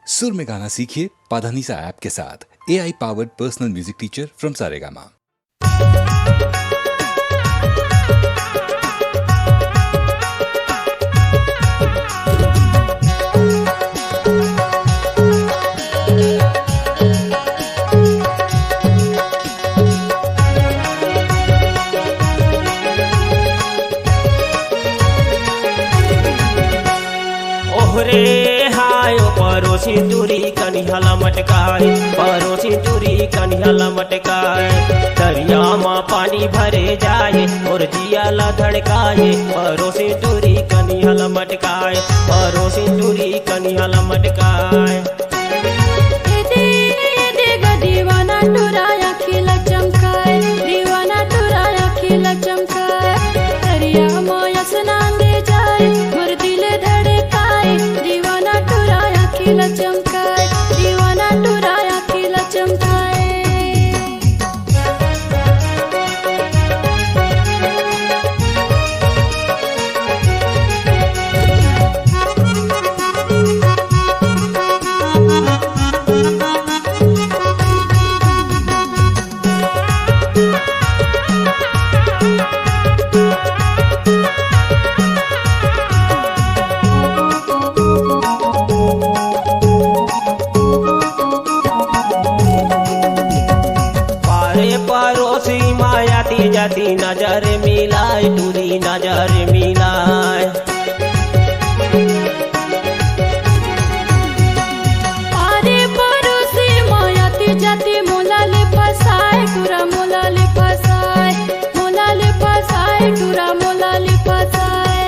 सुर में गाना सीखिए पाधानीसा ऐप के साथ। AI powered personal music teacher from Saregama. ओहरे हाय परोसी दूरी कनिहाला मटकाए, परोसी दूरी कनिहाला मटकाए। दरिया में पानी भरे जाए और जियाला धड़काए, परोसी दूरी कनिहाला मटकाए, परोसी दूरी कनिहाला मटकाए। दीवाना टुराया खिला चमकाए, दीवाना टुराया खिला चमकाए। दरिया में स्नान दे जाए मोर दिल धड़काए, दीवाना टुराया खिला चमकाए, दीवाना टुराया खिला चमकाए। परोसी मायाती जाती नजर मिलाए, टूरी नजर मिलाए। अरे परोसी मायाती जाती मोला ले फसाए, टूरा मोला ले फसाए, मोला ले फसाए, टूरा मोला ले फसाए।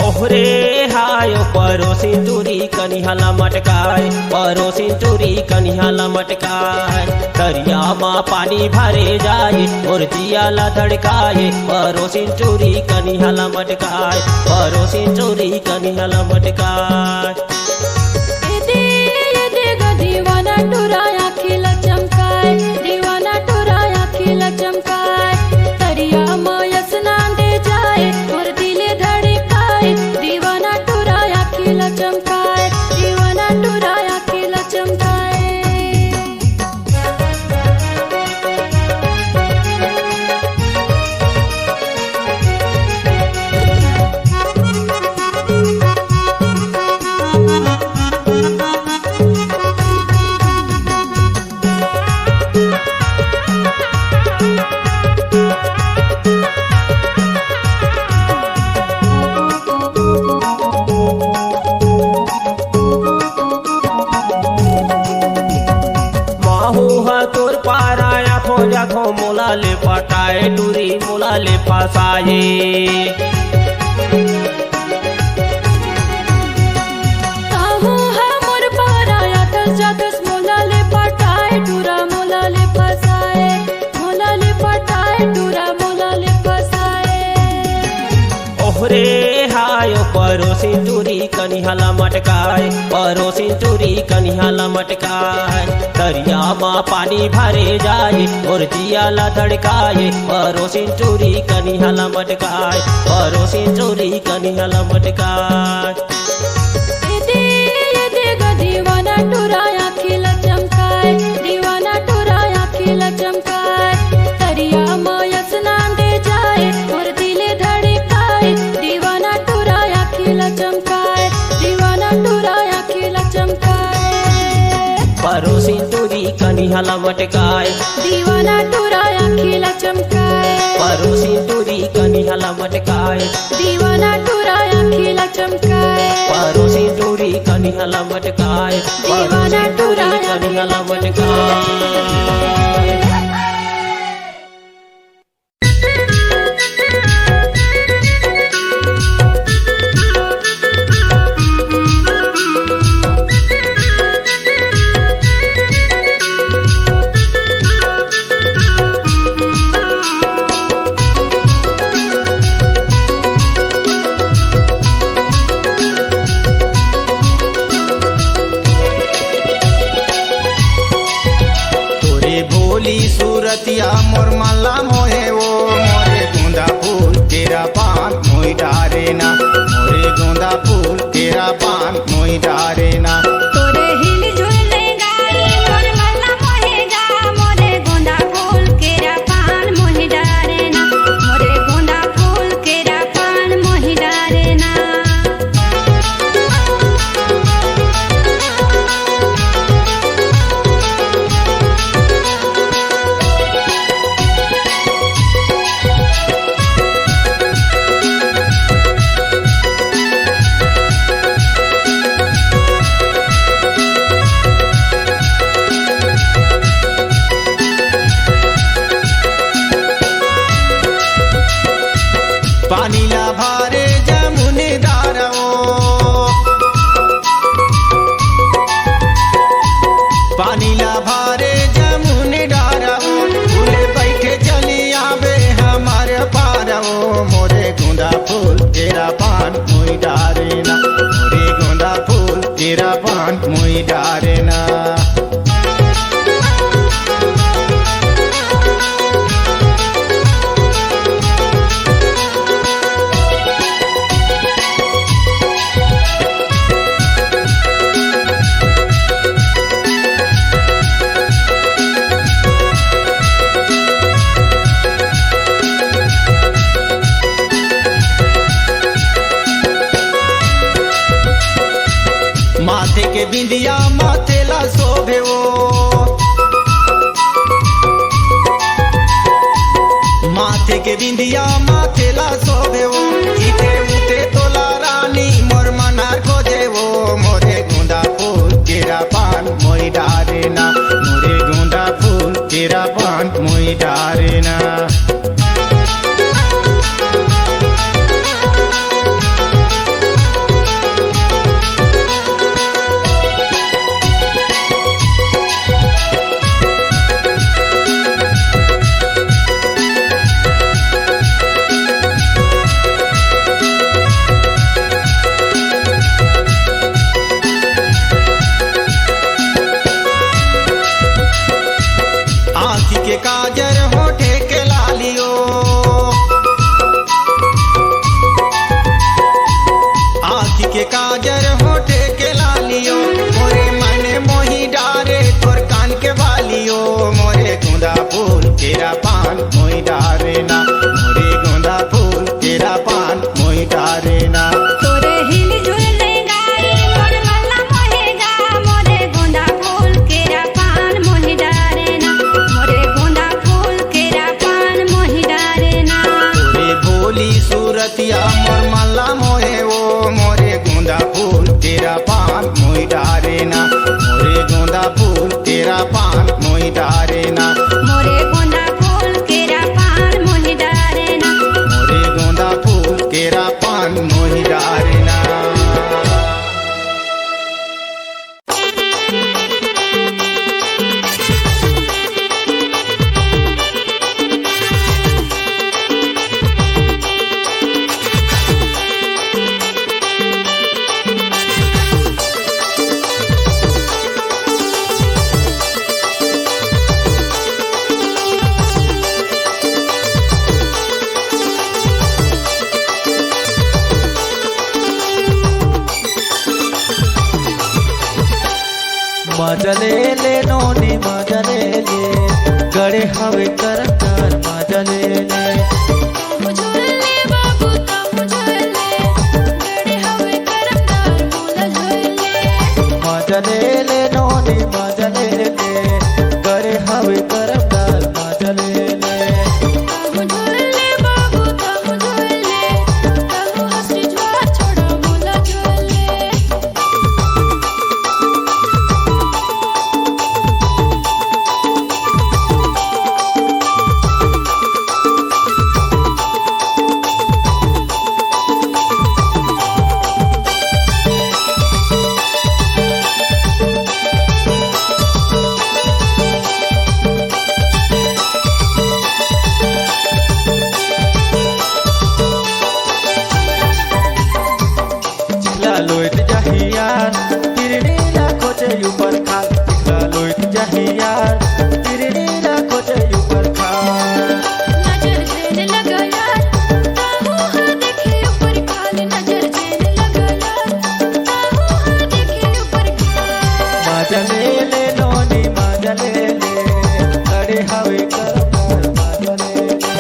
ओहरे हाय परोसी दूरी कनिहाला मटकाए, परोसी दूरी कनिहाला मटकाए। दरिया में पानी भरे जाए और जियाला धड़काए, परोसी दूरी कनिहाला मटकाए, परोसी दूरी कनिहाला मटकाए। दीवाना टुराया खिला चमकाए, दीवाना टुराया खिला चमकाए। दरिया में स्नान दे जाए और दिल धड़काए, दीवाना टुराया खिला चमकाए, दीवाना टुराया खिला चमकाए। तोर पाराया खोजा खो मोला ले पटाए, टूरी मोला ले फसाए। मोर पाराया थस जाथस मोला ले पटाए, टूरा मोला ले फसाए, मोला ले पटाए, टूरा मोला ले फसाए। ओहरे हाय परोसी दूरी कनिहाला मटकाए, परोसी दूरी कनिहाला मटकाए। दरिया में पानी भरे जाए और जियाला धड़काए, परोसी दूरी कनिहाला मटकाए, परोसी दूरी कनिहाला मटकाए। दीवाना टुराया खिला चमकाए, दीवाना टुराया खिला चमकाए। दरिया में स्नान दे जाए और दिल धड़काए, दीवाना टुराया खिला चमकाए, दीवाना टुराया खिला चमकाए। परोसी दूरी कनिहाला मटकाए, दीवाना टुराया खिला चमकाए, परोसी दूरी कनिहाला मटकाए। दीवाना टुराया खिला चमकाए, परोसी दूरी कनिहाला मटकाए, दीवाना परोसी दूरी टुराया कनिहाला मटकाए। सूरतिया मोर माला मोहे वो मोरे गोंदा फूल तेरा पान मोई डारे ना, मोरे गोंदा फूल तेरा पान मोई डारे ना। पान मुई डारे ना। माथे के बिंदिया माथेला शोभे वो, माथे के बिंदिया माथेला शोभे वो, इते उते तोला रानी मोर मनार खोजे वो, मोरे गुंदा फूल तेरा पान मोई डारे ना, मोरे गुंदा फूल तेरा पान मोई डारे ना। के काजर होठे के लालियो, आँखी के काजर होठे के लालियो, मोरे मने मोही डारे तोर कान के बालियो, मोरे गुंदा फूल तेरा पान मोही डारे ना, मोरे गुंदा फूल तेरा पान मोही डारे ना। तोरे हिल झुलने गाई मोर मल्ला मोहेगा, मोरे गोंदा फूल केरा पान मोहि डारे ना, मोरे गोंदा फूल केरा पान मोहि डारे ना। तोरे भोली सूरतिया मोर मल्ला मोहे वो, मोरे गुंदा फूल तेरा पान मोही डारे ना, मोरे गुंदा फूल तेरा पान मोही डारे ना, मोरे गोंदा फूल केरा पान मोहि डारे ना। मोरे गुंदा फूल तेरा पान मोही डारे ना। मजले ले नोनी मजले ले, गड़े हवे करतार मजले ले। मुझले बाबू ता मुझले, गड़े हवे करतार मोला झोले। मजले ले नोनी मजले ले, गड़े हवे करतार मजले ले। मुझले बाबू ता मुझले, कहूँ हंसी ज्वार छोड़ा मोला झोले। लोट जहियार तिरनी ला खोजे ऊपर खाल, लोट जहियार तिरनी ला खोजे ऊपर खाल। नजर जेने लगा यार, ताहू हा देखे ऊपर खाल, नजर जेने लगा यार, ताहू हा देखे ऊपर खाल। मजले ले नोनी मजले ले, गड़े हवे करतार मजले ले।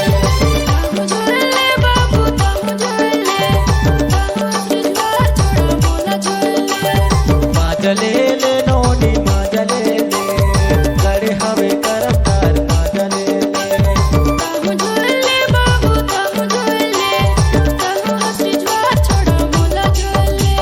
मुझले बाबू ता मुझले, कहूँ हंसी ज्वार छोड़ा मोला झोले। मजले ले नोनी मजले ले, गड़े हवे करतार मजले ले। मुझले बाबू ता मुझले, कहूँ हंसी ज्वार छोड़ा मोला झोले।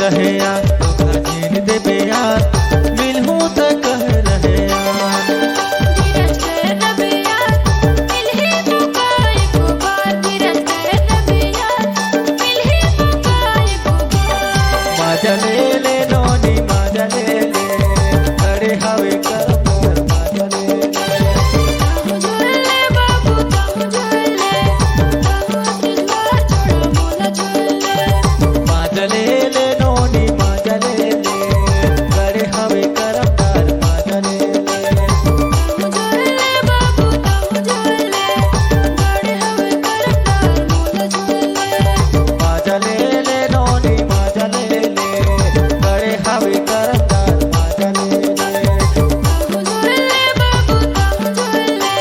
रहे यार तोहरा जीन देबे यार मिलहूं त कह रहे यार धीरज कर रबे यार मिलही मौका एको बार धीरज कर रबे यार मिलही मौका एको बार माझा ले नोनी माझा ले अरे हवे कर माझा ले तम झूले बाबू तम झूले तम सिलवा छोड़ा मोला झूले माझा ले नोनी माझा ले अरे हवे कर माझा ले तम झूले बाबू तम झूले गड़े हवे करतार मोला झूले माझा ले नोनी माझा ले अरे हवे कर माझा ले तम झूले बाबू तम झूले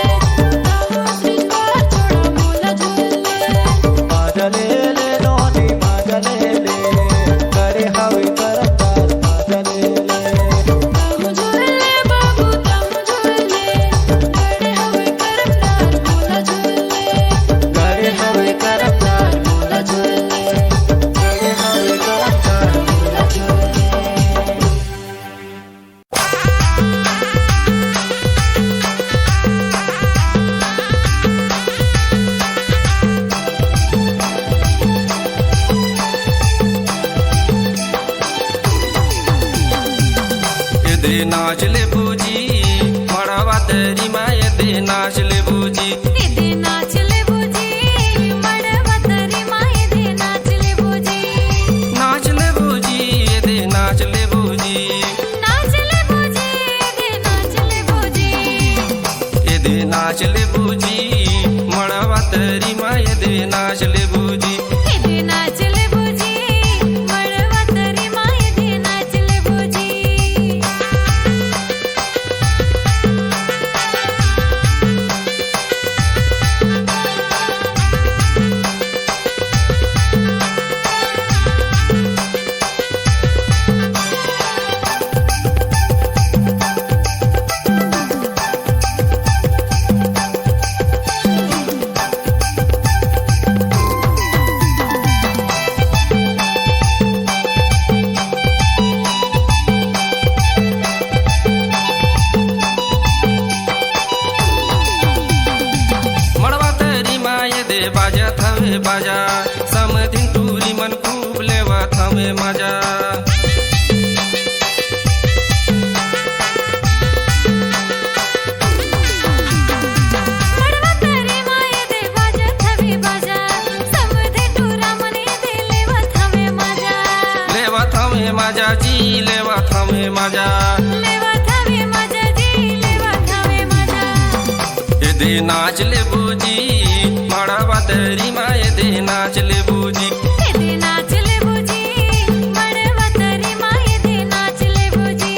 तम सिलवा छोड़ा मोला झूले माझा ले नोनी माझा ले अरे हवे कर माझा ले तम झूले बाबू तम झूले गड़े हवे करतार मोला झूले गड़े हवे कर मोला झूले गड़े हवे कर मोला झूले एदे नाच ले बूजी मड़वा तेरी माँ एदे नाच ले बूजी एदे नाच ले बूजी मड़वा तरी माई दे नाच ले बूजी नाच ले बूजी एदे नाच ले बूजी नाच ले बूजी एदे नाच ले बूजी एदे नाच ले बूजी मड़वा तेरी माँ एदे नाच ले बूजी एदे नाच ले बूजी मड़वा तरी माई दे नाच ले बूजी मड़वा तेरी माँ एदे बाजा थवे बाजा समधिन टूरी मन खूब लेवा थवे मजा मड़वा तरी माई दे बाजा थवे बाजा समधे टूरा मने दे लेवा थवे मजा लेवा थवे मजा जी लेवा थवे मजा लेवा थवे मजा जी लेवा थवे मजा एदे नाच ले बूजी मड़वा तेरी माँ एदे नाच ले बूजी एदे नाच ले बूजी मड़वा तरी माई दे नाच ले बूजी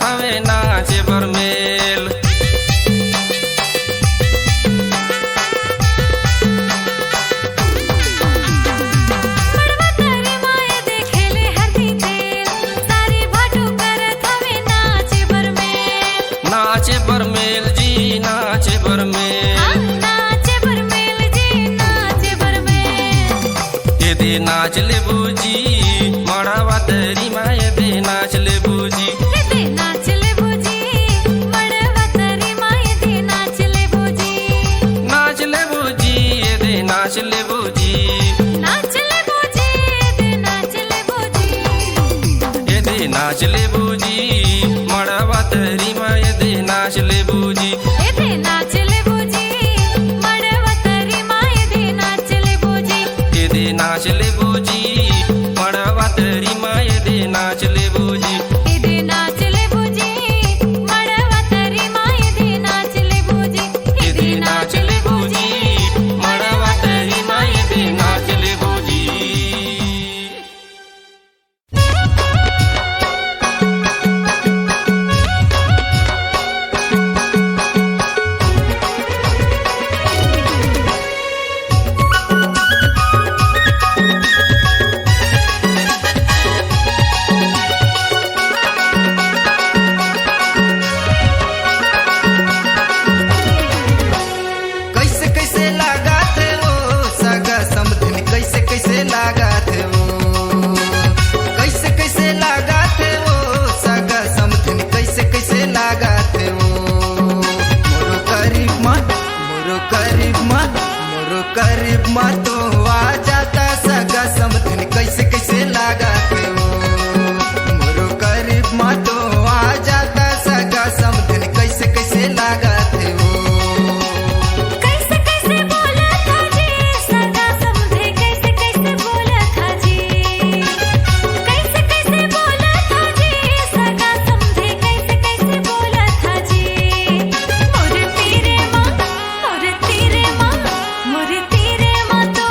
हवे नाचे बरमेल। नाचे बरमेल जी नाचे बरमेल, नाचे बरमेल जी नाचे बरमेल। ये दे नाच ले बूजी मड़ावा तेरी माँ, ये दे नाच ले बूजी, ये दे नाच ले बूजी मड़वा तेरी माँ, ये दे नाच ले बूजी। नाच ले बूजी ये दे नाच ले बूजी, नाच ले बूजी ये दे नाच ले बूजी। ये दे नाच ले बूजी मड़ावा तेरी माँ, ये दे नाच ले बूजी, ये दे नाच ले बूजी मड़वा तेरी माँ, ये दे नाच ले बूजी। ये दे नाच ले बूजी मड़ावा तेरी माँ, ये दे नाच ले बूजी, ये दे नाच ले बूजी मड़वा तेरी माँ, ये दे नाच ले बूजी। ये दे नाच ले बूजी मड़ावा तेरी माँ, ये दे नाच ले बूजी। कैसे कैसे लगा थे वो सगा समधिन, कैसे कैसे लगा थे वो, कैसे कैसे लगा थे वो सगा समधिन, कैसे कैसे लगा थे वो। मोरो करीब माँ, मोरो करीब माँ, मोरो करीब माँ तो आ जाता सगा समधिन, कैसे कैसे लगा थे वो। मोरो करीब माँ तो आ जाता सगा समधिन, कैसे कैसे लगा थे वो। कैसे कैसे बोला था जी सगा समझे, कैसे कैसे बोला था जी। कैसे कैसे बोला था जी सगा समझे, कैसे कैसे बोला था जी। मोरे तेरे माँ, मोरे तेरे माँ, मोरे तेरे माँ तो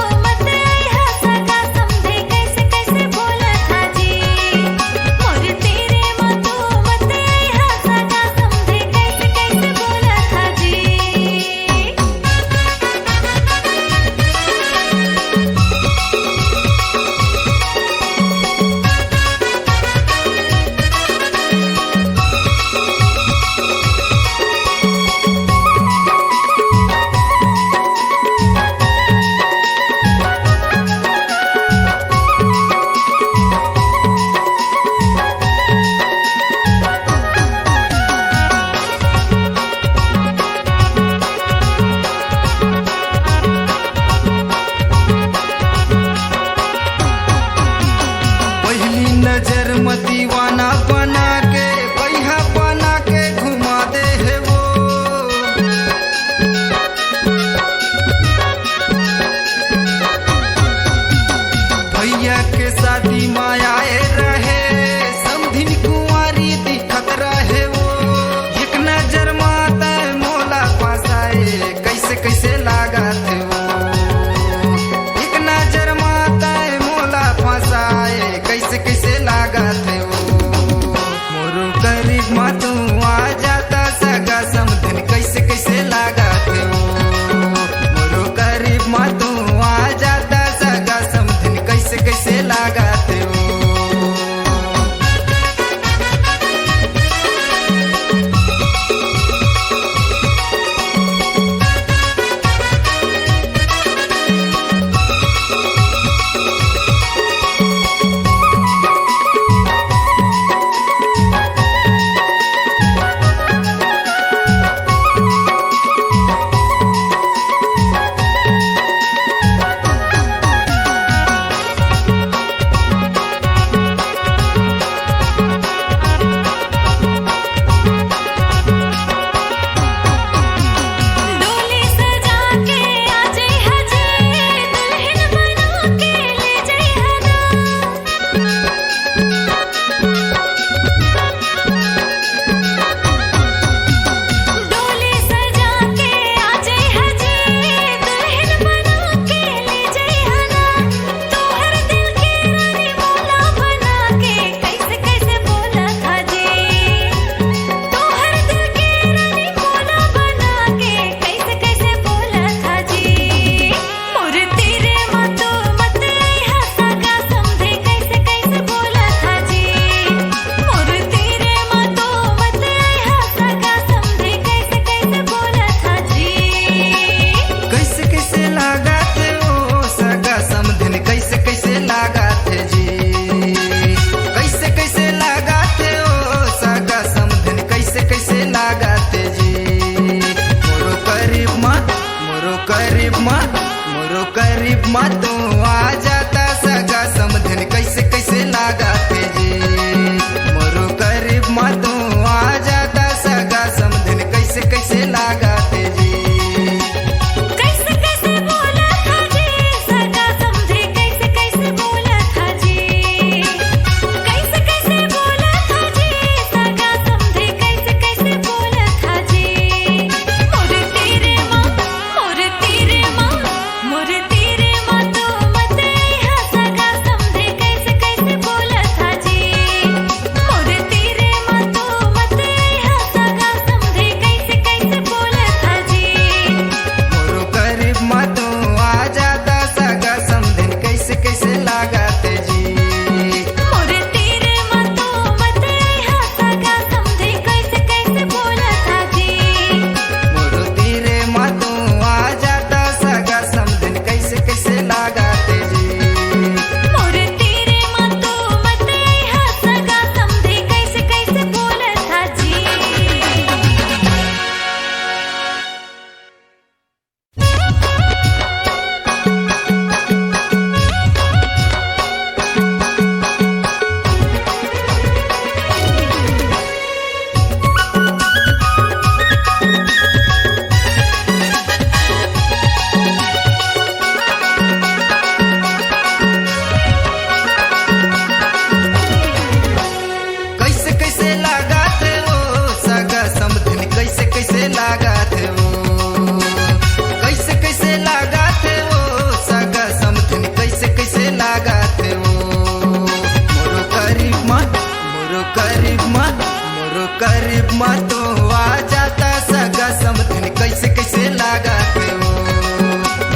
तो आ जाता सगा समधन कैसे कैसे लागत हो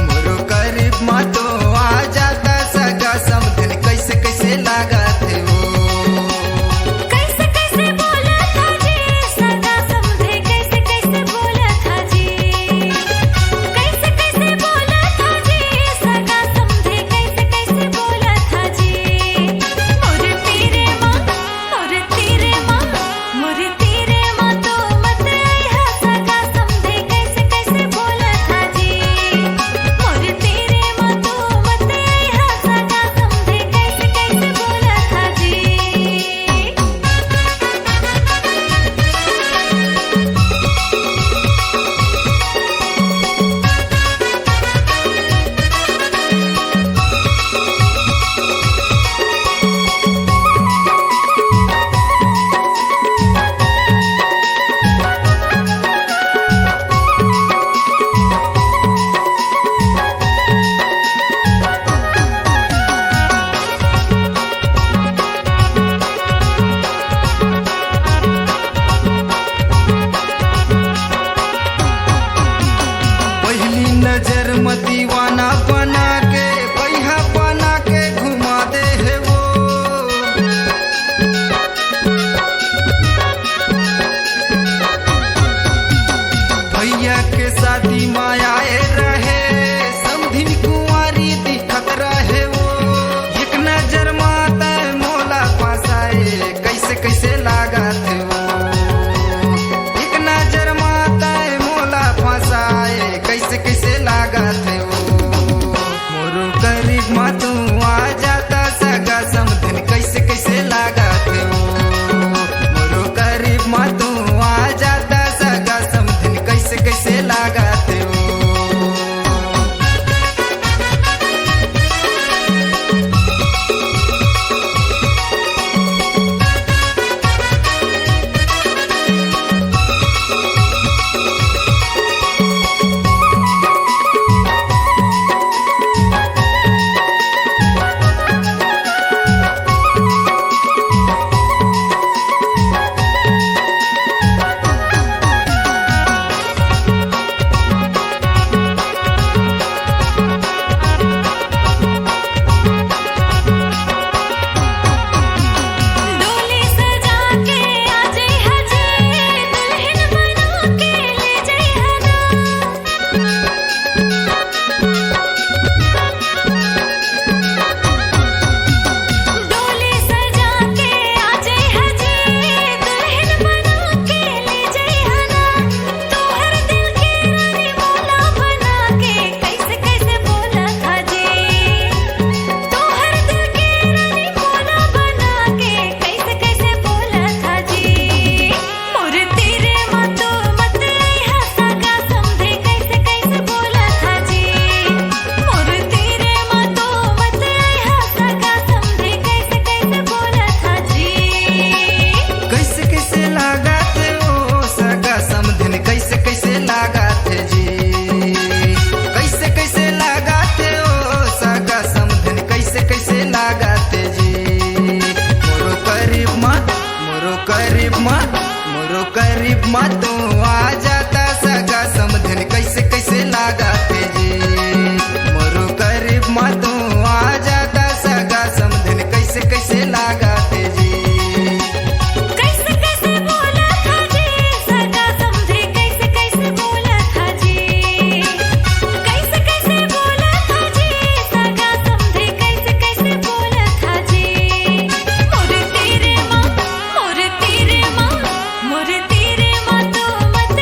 मोरो करीब माँ तो आ जाता सगा समधन कैसे कैसे लागत हो कैसे कैसे बोला था जी सगा समधे कैसे कैसे बोला था जी कैसे कैसे बोला था जी सगा समधे कैसे कैसे बोला था जी मोरे तेरे माँ तो मत आया सगा समधे कैसे कैसे बोला था जी मोरे तेरे माँ तो मत आया सगा समधे कैसे कैसे बोला था जी पहली नजर में दीवाना बना के पहिया बना के घुमा दे है वो भैया के शादी मायाए रहे समधिन कुंवारी दिखत रहे वो एक नजर माता मोला पासाए कैसे कैसे लागत वो एक नजर माता मोला फसाए कैसे कैसे लागत वो मोरो करीब माँ तू आ जाता सगा समधन कैसे कैसे लागत वो मोरो करीब माँ तू आ जाता सगा समधन कैसे कैसे लागत वो डोली सजा के आजे हजे दुल्हन बना के ले जाई हना डोली सजा के आजे हजे दुल्हन बना के ले जाई हना तोहर दिल के रानी मोला बना के कैसे कैसे बोला था जी तोहर दिल के रानी मोला बना के कैसे कैसे बोला था जी मोरे तेरे माँ तो मत आया सगा समधे कैसे कैसे बोला था जी मोरे तेरे माँ तो मत आया सगा समधे कैसे कैसे बोला था जी कैसे कैसे लागत ओ सगा समधन कैसे कैसे लागत जी कैसे कैसे लागत ओ सगा समधन कैसे कैसे लागत जी मोरो करीब माँ तो आ जाता सगा समधन कैसे कैसे लागत जी मोरो करीब माँ तो आ जाता सगा समधन कैसे कैसे लागत जी कैसे कैसे बोला था जी सगा समधे कैसे कैसे बोला था जी कैसे कैसे बोला था जी सगा समधे कैसे कैसे बोला था जी मोरे तेरे माँ तो मत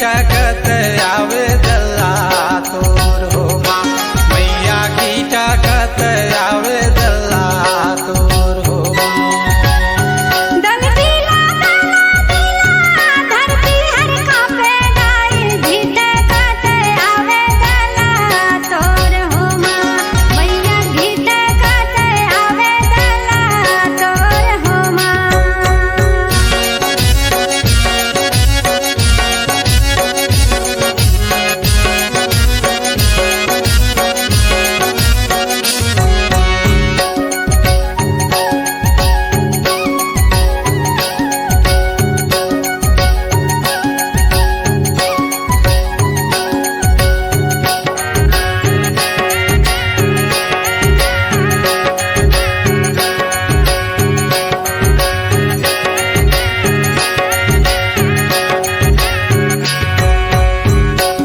गीटकत आवे दल्ला तोर हो माँ मैया गीटकत आवे दल्ला तोर हो दल दिला धरती हर कापे गाई गीटकत आवे दल्ला तोर हो माँ मैया गीटकत आवे दल्ला तोर हो माँ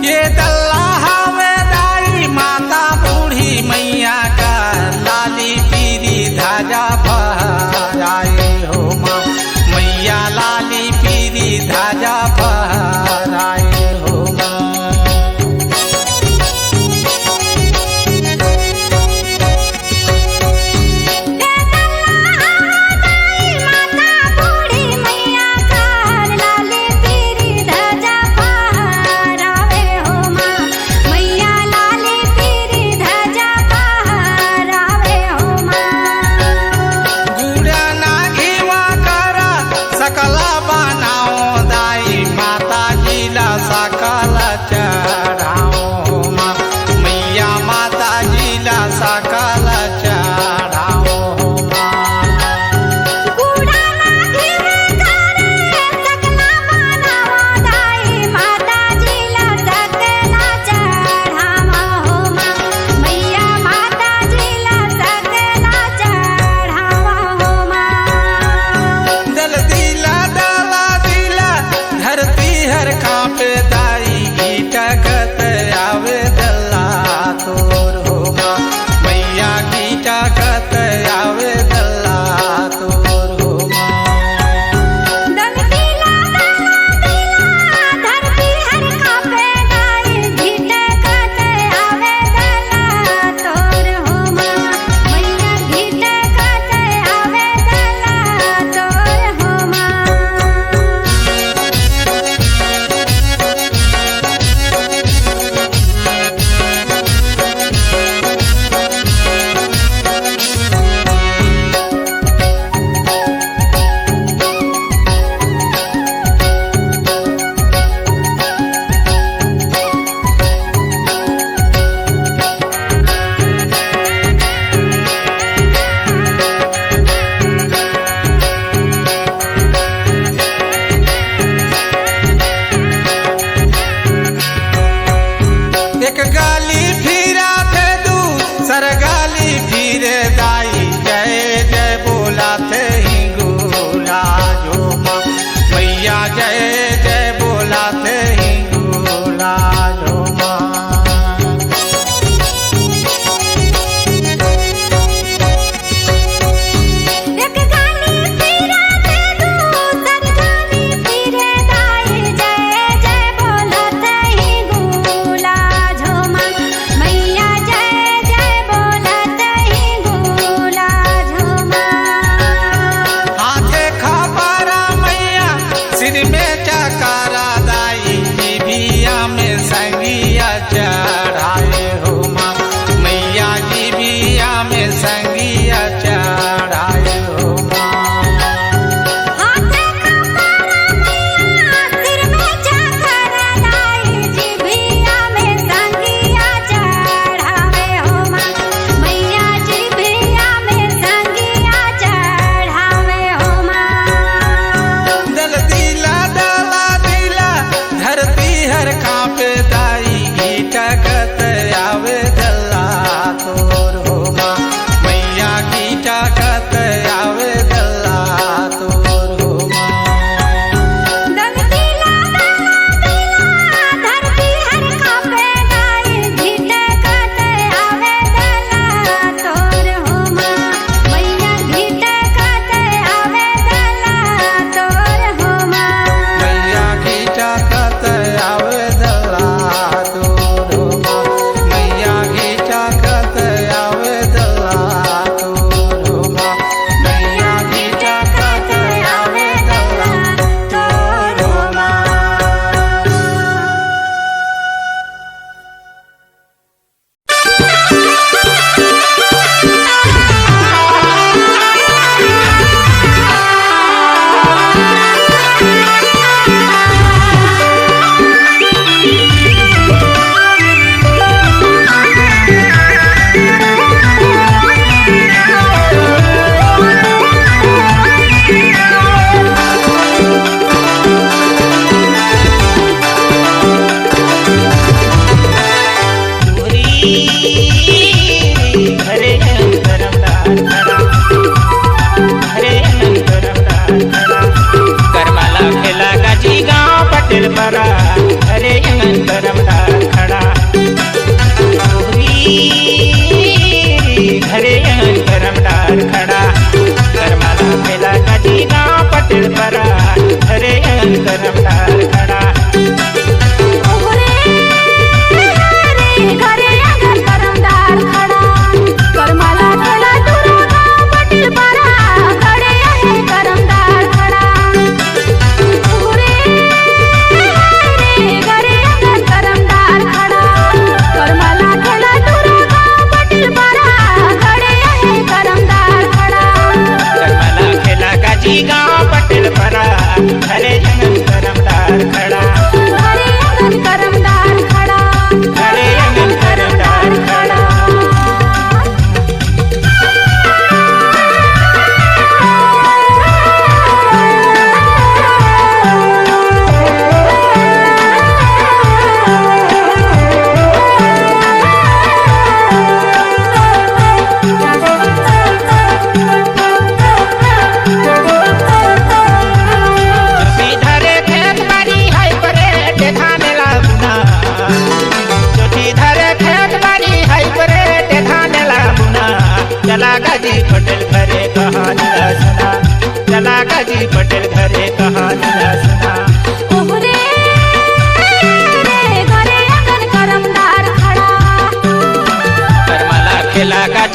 ये दल्ला हवे दाई माता बूढ़ी मैया का लाली पीरी धाजा फहराए हो माँ मैया लाली पीरी धाजा फहराए हो माँ माता बूढ़ी मैया का लाली पीरी ध्वजा फहरावे हो माँ मैया लाली पीरी ध्वजा फहरावे हो माँ गुड़ा ना घीवा करा सकला बनाओ दाई माता जिला सकल चढ़ाओ माँ मैया माता जिला सकल चढ़ाओ माँ कूड़ा ना घिरे करे सकला बनावा दाई माता जिला सकला चढ़ावा हो माँ मैया माता जिला सकला चढ़ावा हो माँ दल दिला धरती हर कांपे दाई गीटकत आवे दल्ला तोर हो माँ मैया गीटकत आवे दल्ला तोर हो माँ दल दिला धरती हर कापे गाई गीटकत आवे दल्ला तोर हो माँ मैया गीटकत आवे दल्ला तोर हो माँ एक गाली फिरा थे दू सरगाली फिरे दाई जय जय बोला थे ही गोला जो माँ मैया जय जय बोला थे ही गोला जो माँ एक गाली फिरे थे दूसर गाली फिरे दाई जय जय बोलत ही गुला झोमा मैया जय जय बोलत ही गुला झोमा हाथे खबारा मैया सिर में चकारा दाई जीभिया में संगिया चढ़ाए हो माँ मैया जीभिया में संगिया चढ़ाए हो माँ हाथे खपारा मैया सिर में चकरा दाई जिभिया में संगिया चढ़ावे हो माँ मैया जिभिया में संगिया चढ़ावे हो माँ दल दिला धरती हर कांपे दाई गीटकत आवे दल्ला तोर हो माँ मैया गीटकत आवे दल्ला तोर हो माँ दल दिला धरती हर कापे गाई गीटकत आवे दल्ला तोर हो माँ मैया गीटकत आवे दल्ला तोर हो माँ मैया गीटकत आवे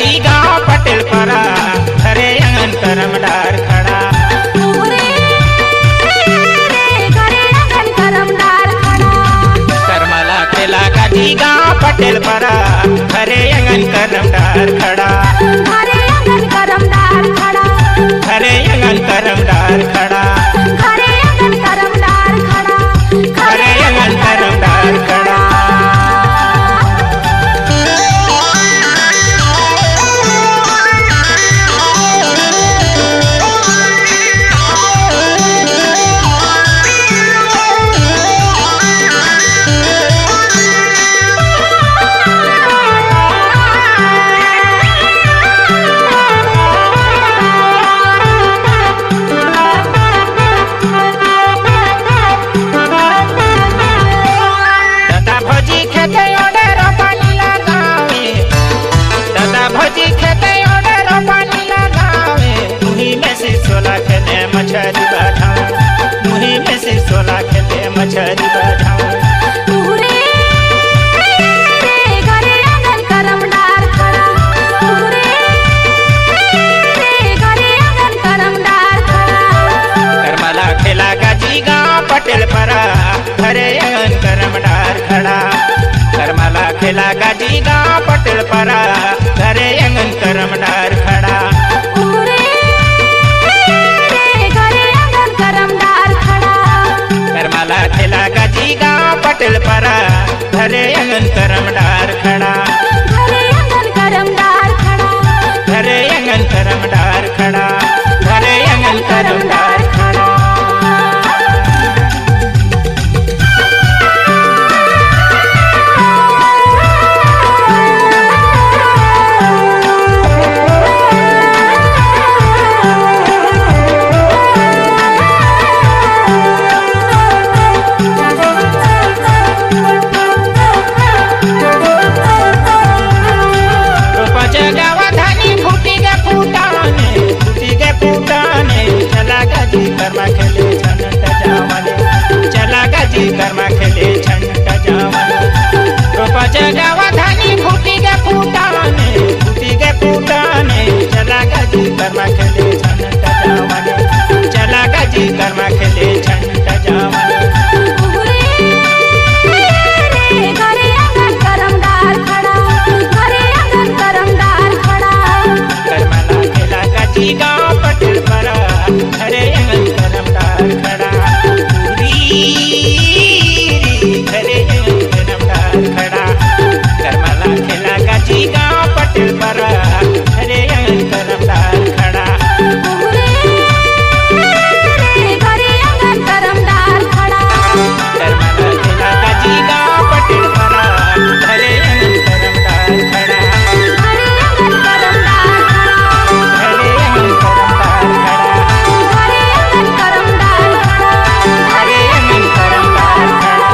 गाजी गाँव पटेल परा घरे अंगन करम डार खड़ा मोरे घरे अंगन करमदार खड़ा करमला खेला गाजी गाँव पटेल परा घरे अंगन करम डार खड़ा घरे अंगन करमदार खड़ा घरे अंगन करम डार खड़ा घरे अंगन करमदार खड़ा घरे अंगन करम डार खड़ा मछली बढ़ाऊं मुही में से 16 खेते मछली बढ़ाऊं पूरे घरे अंगन करमदार खड़ा पूरे घरे अंगन करमदार खड़ा करमला खेला गाजी गाँव पटेल परा घरे अंगन करमदार खड़ा करमला खेला गाजी गाँव पटेल परा घरे अंगन करमदार खड़ा करमला खेला गाजी गाँव पटेल परा घरे अंगन करमदार खड़ा घरे अंगन करमदार खड़ा घरे अंगन करमदार खड़ा घरे अंगन करमदार खड़ा कर्मा खेले छंट जावने चला गाजी कर्मा खेले छंट जावने रोपा जगावा धानी फूटी गे फूटाने चला गाजी कर्मा खेले छंट जावने चला गाजी कर्मा खेले छंट जावने घरे अंगन करमदार खड़ा घरे अंगन करमदार खड़ा करमला खेला गाजी गाँव पटेल परा घरे अंगन करमदार खड़ा घरे अंगन करमदार खड़ा करमला खेला गाजी गाँव पटेल परा घरे अंगन करमदार खड़ा घरे अंगन करमदार खड़ा करमला खेला गाजी गाँव पटेल परा घरे अंगन करमदार खड़ा घरे अंगन करमदार खड़ा घरे अंगन करमदार खड़ा घरे अंगन करमदार खड़ा घरे अंगन करमदार खड़ा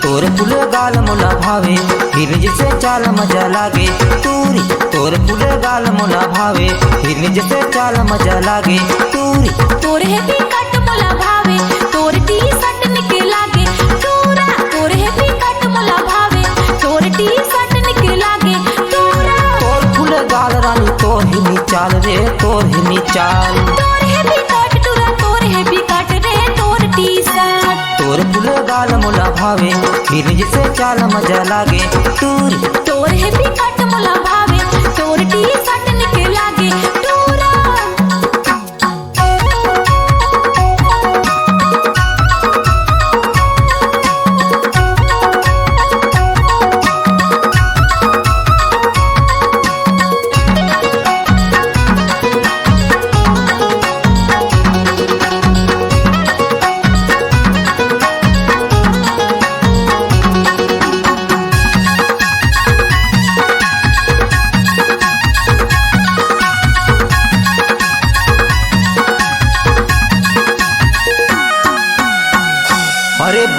तोर फुले गाल मोला भावे हिरनी से चाल मजा लागे तूरी तोर फुले गाल मोला भावे हिरनी से चाल मजा लागे तूरी तोरे है भी कट मोला भावे तोर टी शर्ट निके लागे तोरा तोरे है भी कट मोला भावे तोर टी शर्ट निके लागे तोरा तोर फुले गाल रानी तोर हिरनी चाल रे तोर हिरनी चाल तोरे है भी कट टूरा तोरे है भी कट रे तोर टी शर्ट तोर फुले गाल मोला भावे हिरनी से चाल मजा लागे तूरी तोरे है भी कट मोला भावे तोर टी शर्ट निके लागे तोरा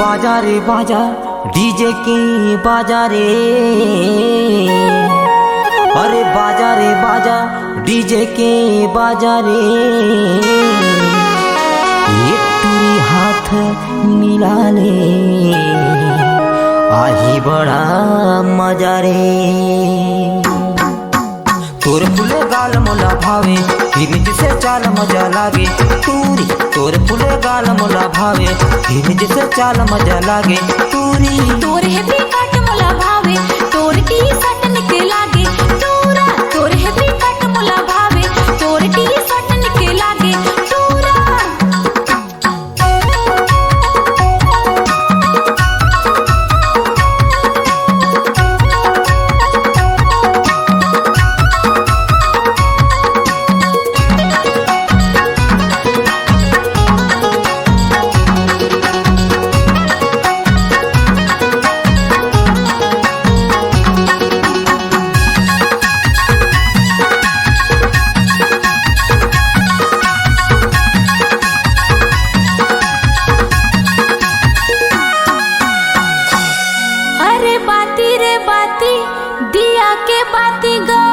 बाजा रे बाजा डीजे की बाजा रे, अरे बाजा रे बाजा डीजे के बाजा रे, एक टूरी हाथ मिला ले आही बड़ा मजा रे। तोर फुले गाल मोला भावे हिरज से चाल मजा लागे तूरी, तोर फुले गाल मोला भावे हिरज से चाल मजा लागे तूरी। तोर है भी काट मोला भावे तोर टी शर्ट निके लागे तूरा, तोर है भी काट मोला भावे तोर टी शर्ट निके लागे तूरा। अरे बाती रे बाती दिया के बाती गा,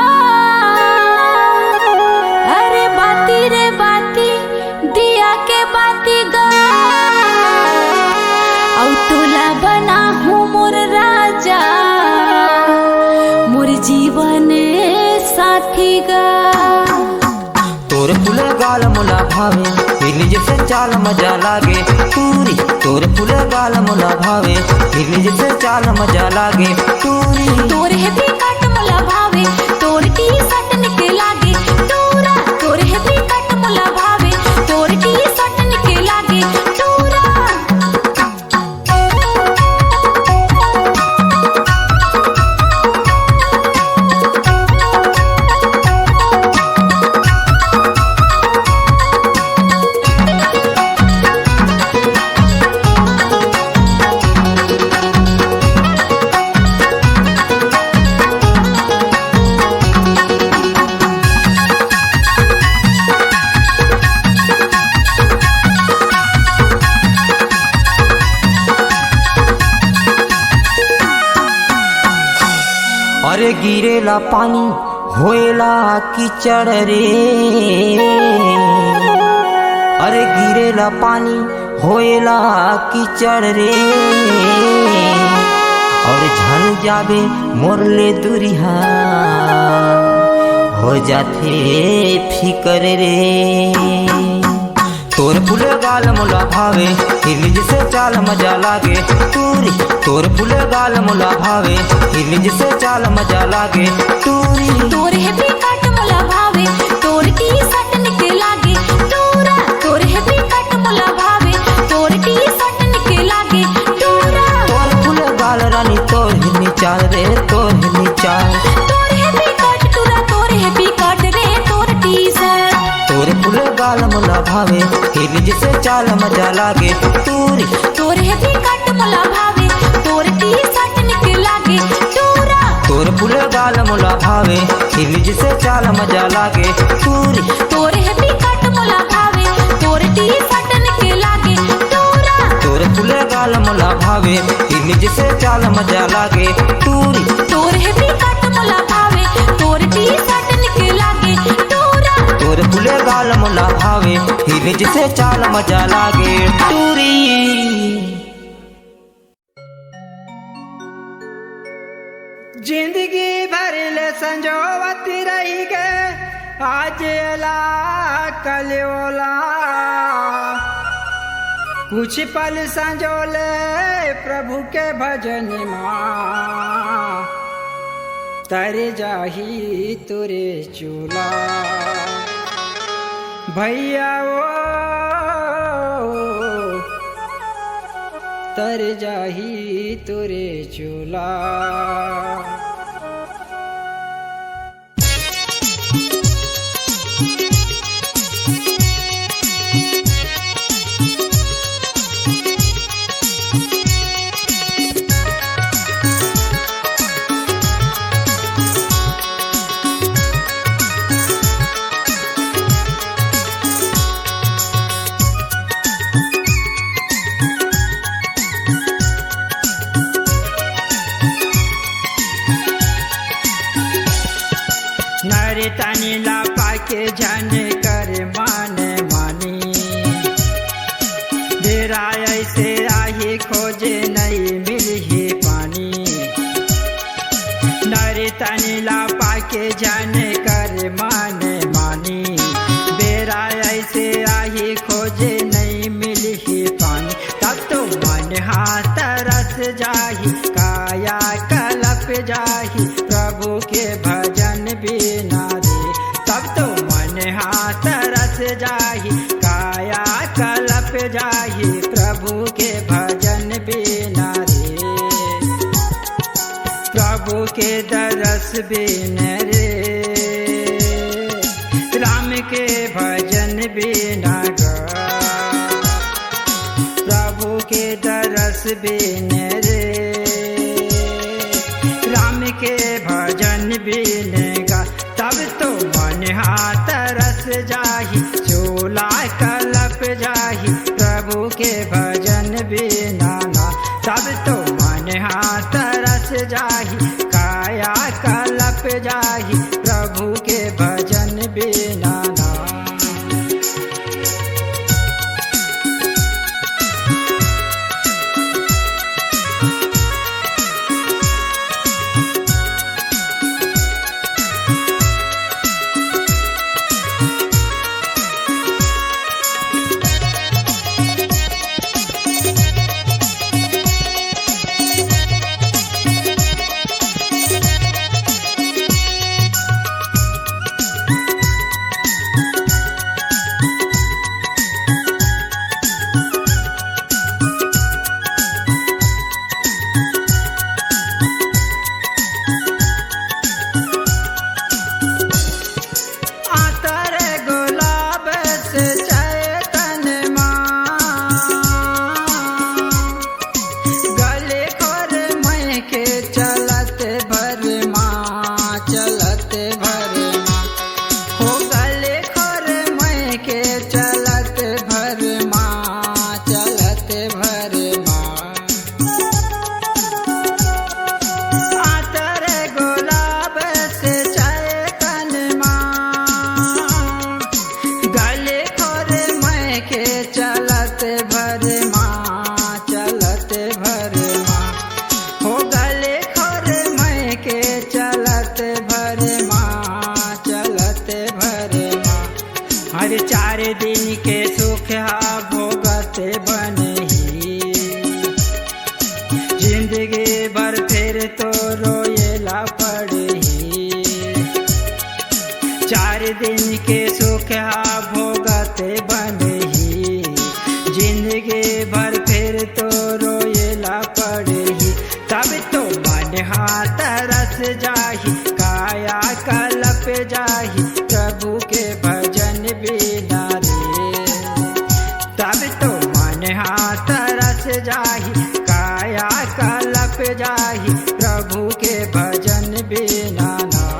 अरे बाती रे बाती दिया के बाती गा, औ तोला बना हूँ मोर राजा मोर जीवन साथी गा। तोर फुले गाल मोला भावे हिरज से चाल मजा लागे तूरी, तोर फुले गाल मोला भावे हिरज से चाल मजा लागे तूरी। तोर है भी काट मोला भावे तोर टी शर्ट निके लागे तूरा, तोर है भी काट मोला भावे तोर टी शर्ट निके लागे तूरा। अरे गिरेला पानी होएला कीचड़ रे, अरे गिरेला पानी होएला कीचड़ रे, और झन जाबे मोरले दुरिहा हो जाते फिकर रे। तोर फुले गाल मोला भावे हिरज से चाल मजा लागे तूरी, तोर फुले गाल मोला भावे हिरज से चाल मजा लागे तूरी। तोर है भी काट मोला भावे तोर टी शर्ट निके लागे तूरा, तोर है भी काट मोला भावे तोर टी शर्ट निके लागे तूरा। तोर फुले गाल रानी तोर हिरनी चाल रे, तोर हिरनी चाल। तोर है भी काट तूरा, तोर है भी काट रे तोर टी शर्ट। तोर फुले गाल मोला भावे हिरज से चाल मजा लागे तूरी, तोर है भी काट मोला भावे तोर टी शर्ट निके लागे तूरा। तोर फुले गाल मोला भावे हिरज से चाल मजा लागे तूरी। तोर है भी काट मोला भावे तोर टी शर्ट निके लागे तूरा। तोर फुले गाल मोला भावे हिरज से चाल मजा लागे तूरी। तोर है भी काट मोला भावे तोर टी शर्ट निके लागे तूरा। तोर फुले गाल मोला भावे हिरज से चाल मजा लागे तूरी। जिंदगी भर ले संजोवती रही के आज एला कल ओला, कुछ पल संजोले प्रभु के भजन माँ तर जाही तुरे चूला। भैया ओ तर जाही तुरे चूला। तनी ला पाके जाने कर माने मानी डेरा ऐसे आही खोजे नहीं मिली पानी नारी तनी ला पाके जाने कर माने मानी बेरा ऐसे आही खोजे नहीं मिली पानी तब तो मन हाथ रस जाही काया कलप जाही प्रभु के भजन बिना रे तब तो मन हाथ रस जाही काया कलप जाही प्रभु के भजन बिना रे प्रभु के दरस बिन रे राम के भजन बिना गा प्रभु के दरस बिन रे राम के भजन बिन गा तब तो मन हाथ रस जाही चोला कलप जाही प्रभु के भजन बिना ना तब तो मन हाथ रस जाही काया कलप जाही प्रभु के भजन बिना ना हर 4 दिन के सुख हा भोगत बनही जिंदगी भर फिर तो रोएला पड़ही 4 दिन के सुख हा भोगत बनही जिंदगी भर फिर तो रोएला पड़ही तब तो मन हाथ रस जाही काया कलप जाही प्रभु के भजन बिना रे तब तो मन हाथ रस जाही काया कलप जाही प्रभु के भजन बिना ना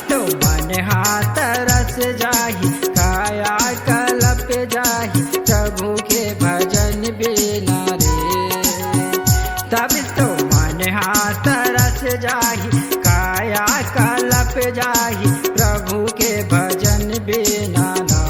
तो मन हाथ रस जाही काया कलप जाही प्रभु के भजन बिना रे। तब तो मन हाथ रस जाही काया कलप जाही प्रभु के भजन बिना ना।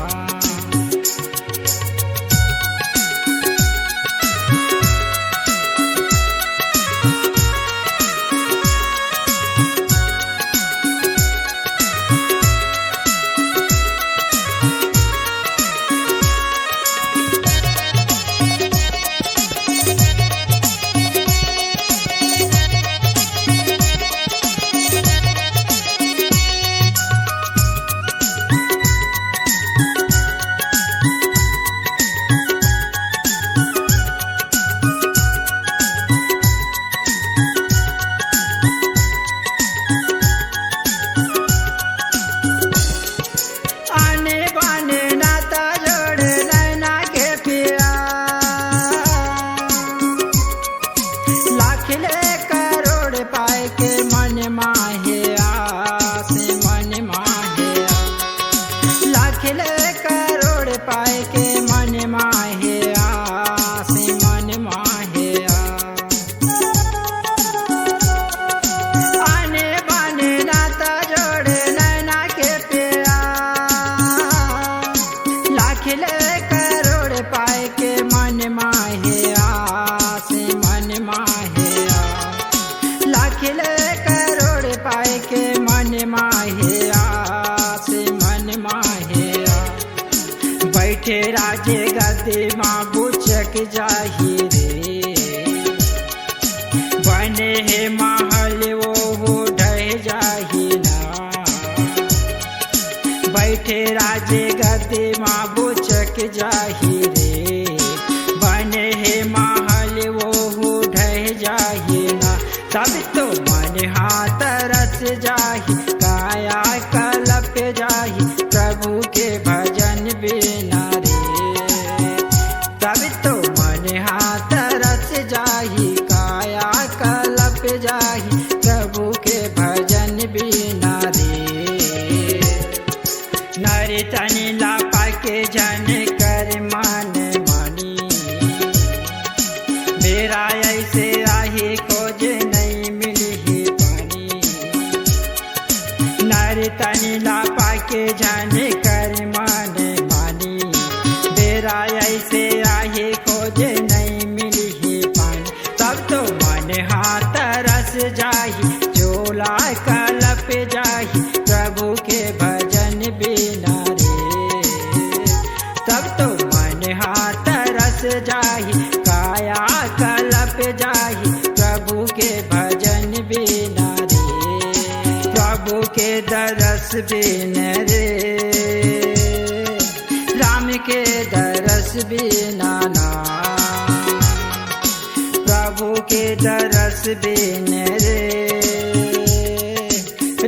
बैठे राजे गद्दी माँ बुचक जाही रे। बने हे महल वो ढह जाही ना। बैठे राजे गद्दी माँ बुचक जाही रे। बने हे महल वो ढह जाही ना। तब तो मन हाथ रस जाही काया कलप जाही प्रभु के भजन बिना रे। तब तो मन हाथ रस जाही काया कलप जाही प्रभु के भजन बिना रे। नर तनि लापा के जन कर मान मानी मेरा ऐसे आही खोज नहीं मिली पानी। नर तनि लापा के जन कर मान मानी मेरा ऐसे आही खोज नहीं मिली पानी। तब तो मन हाथ रस जाही चोला कलप जाही प्रभु के भजन बिना रे। तब तो मन हाथ रस जाही काया कलप जाही प्रभु के भजन बिना रे। प्रभु के दरस बिना रे राम के दरस बिना ना। प्रभु के दरस बिना रे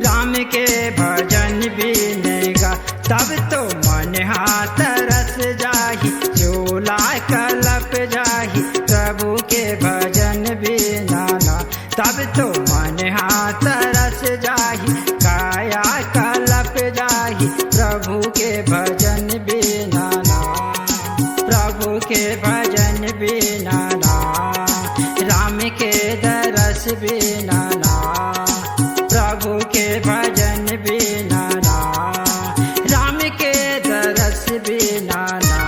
राम के भजन बिनेगा। तब तो मन हाथ रस जाही चोला कलप जाही प्रभु के भजन बिना ना। तब तो मन हाथ रस जाही काया कलप जाही प्रभु के भजन बिना ना। प्रभु के भजन बिना ना। राम के दरस बिना ना। प्रभु के भजन बिना ना। राम के दरस बिना ना।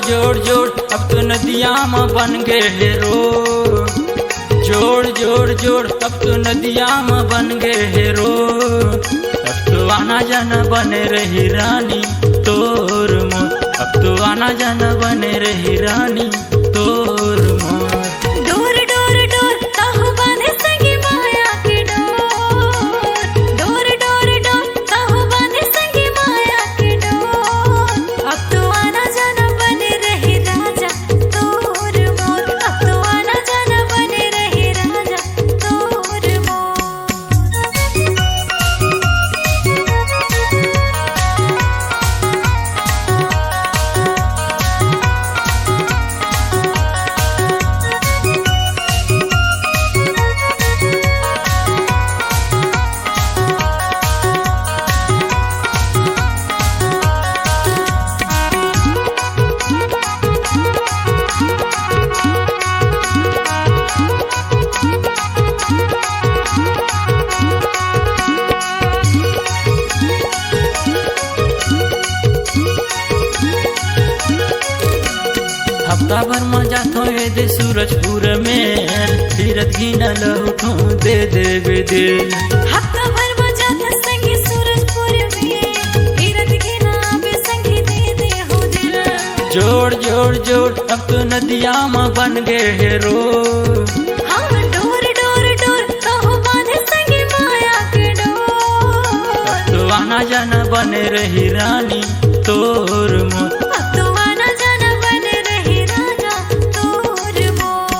जोड़ जोड़ अब तो नदियाँ में बन गए रोड। जोड़ जोड़ जोड़ अब तो नदियाँ में बन गए रोड। अब तो आना जाना बने रही रानी तोर मोर। अब तो आना जाना बने रही रानी तोर मोर। डोर डोर डोर ताहु बांधे संगी माया की डोर। डोर डोर डोर ताहु भर मजा थो ये दे सूरजपुर में फिरत घिना लहुठो दे देवे दे हफ्ता भर मजा था संगी सूरजपुर में फिरत घिना बे संगी दे दे हो दिल जोड़ जोड़ जोड़ अब तो नदिया में बन गए हेरो हाँ डोर डोर डोर कहो बांधे संगी माया के डोर अब तो आना जाना बने रही रानी तोर मोर अब तो आना जाना बने रही राजा तोर मोर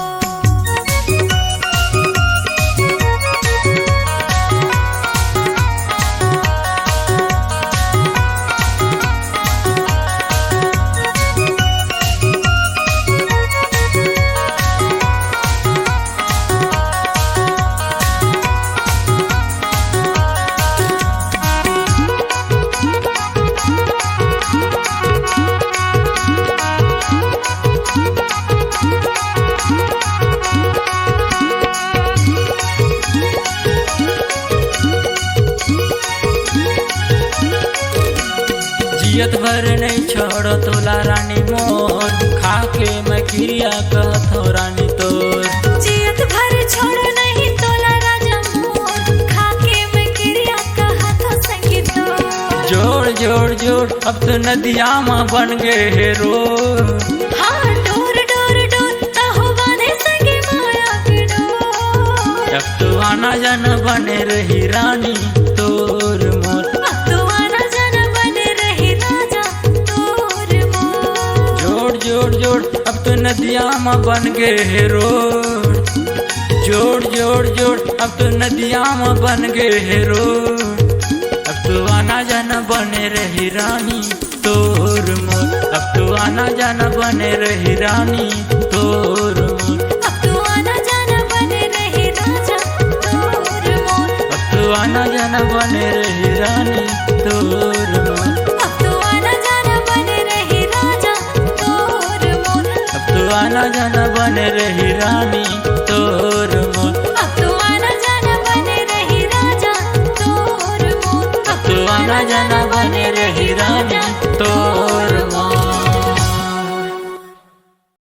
जियत भर नहीं छोड़ो तोला रानी मोर खाके मैं क्रिया कहत हो रानी तोर जियत भर छोड़ नहीं तोला राजा मोर खाके मैं क्रिया कहा तो संगीत जोड़ जोड़ जोड़ अब तो नदिया में बन गए हेरो हाँ डोर डोर डोर कहो बांधे संगी माया के डोर अब तो आना जाना बने रही रानी तोर मोर अब तो आना जाना बने रही राजा तोर मोर जोड़ जोड़ जोड़ अब तो नदिया में बन गए हेरो जोड़ जोड़ जोड़ अब तो नदिया में बन गए हेरो अब तो आना जाना बने रही रानी तोर मोर अब तो आना जाना बने रही रानी तोर मोर अब तो आना जाना बने रही राजा तोर मोर अब तो आना जाना बने रही रानी तोर मोर अब तो आना जाना बने रही राजा तोर मोर अब तो आना जाना बने रही रानी